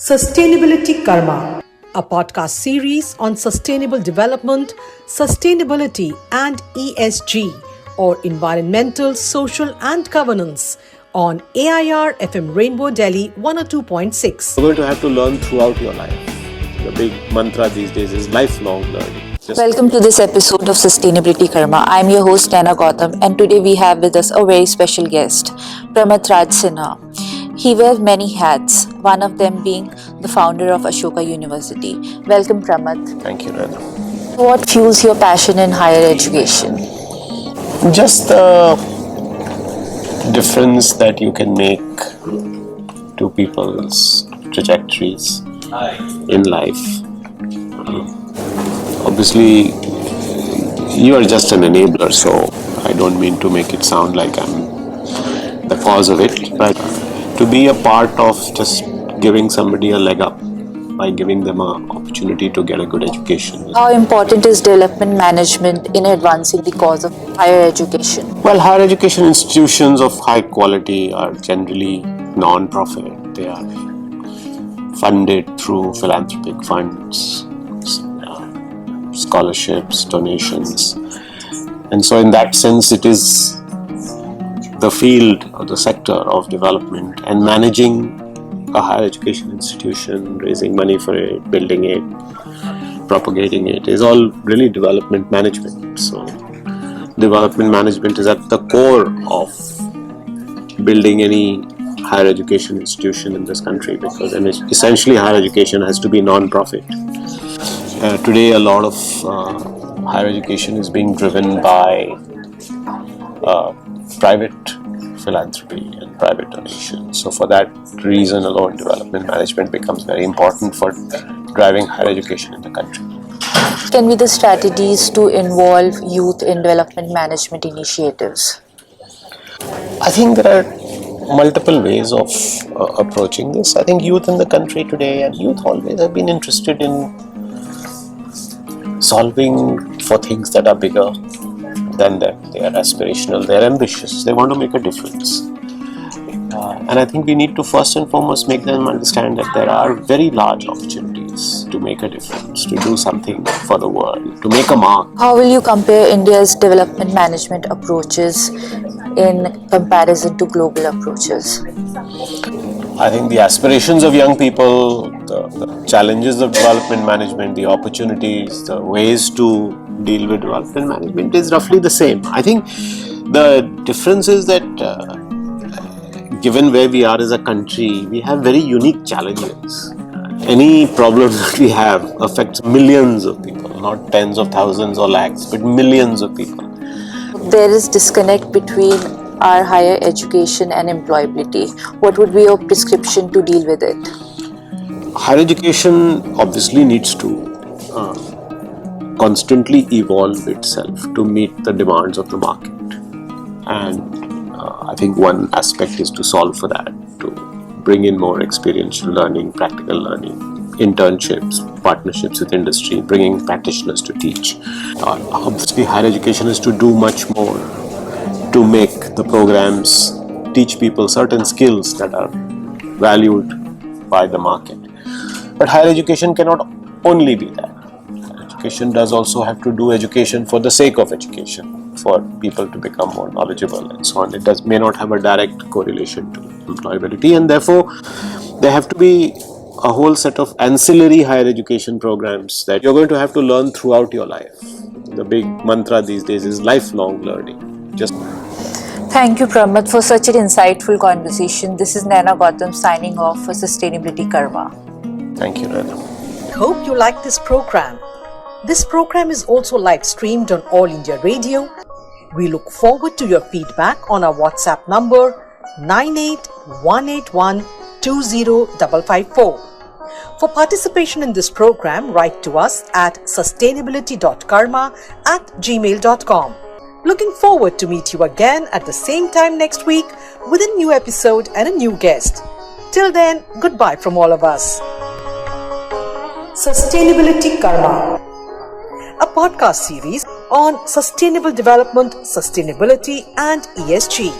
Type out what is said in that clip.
Sustainability Karma, a podcast series on sustainable development, sustainability and ESG, or environmental, social and governance, on AIR FM Rainbow Delhi 102.6. You're going to have to learn throughout your life. The big mantra these days is lifelong learning. Welcome to this episode of Sustainability Karma. I'm your host Naina Gautam, and today we have with us a very special guest, Pramath Raj Sinha. He wears many hats, one of them being the founder of Ashoka University. Welcome, Pramath. Thank you, Naina. What fuels your passion in higher education? Just the difference that you can make to people's trajectories in life. Obviously, you are just an enabler, so I don't mean to make it sound like I'm the cause of it, but to be a part of just giving somebody a leg up by giving them an opportunity to get a good education. How important is development management in advancing the cause of higher education? Well, higher education institutions of high quality are generally non-profit. They are funded through philanthropic funds, scholarships, donations. And so in that sense, it is the field or the sector of development and managing a higher education institution, raising money for it, building it, propagating it, is all really development management. So development management is at the core of building any higher education institution in this country, because essentially higher education has to be non-profit. Today a lot of higher education is being driven by private philanthropy and private donations. So for that reason alone, development management becomes very important for driving higher education in the country. Can be the strategies to involve youth in development management initiatives? I think there are multiple ways of approaching this. I think youth in the country today, and youth always have been interested in solving for things that are bigger than them. They are aspirational, they are ambitious, they want to make a difference. And I think we need to first and foremost make them understand that there are very large opportunities to make a difference, to do something for the world, to make a mark. How will you compare India's development management approaches in comparison to global approaches? I think the aspirations of young people, the challenges of development management, the opportunities, the ways to deal with development management is roughly the same. I think the difference is that given where we are as a country, we have very unique challenges. Any problem that we have affects millions of people, not tens of thousands or lakhs, but millions of people. There is disconnect between our higher education and employability. What would be your prescription to deal with it? Higher education obviously needs to constantly evolve itself to meet the demands of the market. And I think one aspect is to solve for that, to bring in more experiential learning, practical learning, internships, partnerships with industry, bringing practitioners to teach. Obviously, higher education is to do much more to make the programs teach people certain skills that are valued by the market. But higher education cannot only be that. Education does also have to do education for the sake of education, for people to become more knowledgeable and so on. It may not have a direct correlation to employability, and therefore there have to be a whole set of ancillary higher education programs that you're going to have to learn throughout your life. The big mantra these days is lifelong learning. Thank you, Pramath, for such an insightful conversation. This is Naina Gautam signing off for Sustainability Karma. Thank you, Naina. Hope you like this program. This program is also live streamed on All India Radio. We look forward to your feedback on our WhatsApp number 9818120554. For participation in this program, write to us at sustainability.karma@gmail.com. Looking forward to meet you again at the same time next week with a new episode and a new guest. Till then, goodbye from all of us. Sustainability Karma, a podcast series on sustainable development, sustainability and ESG.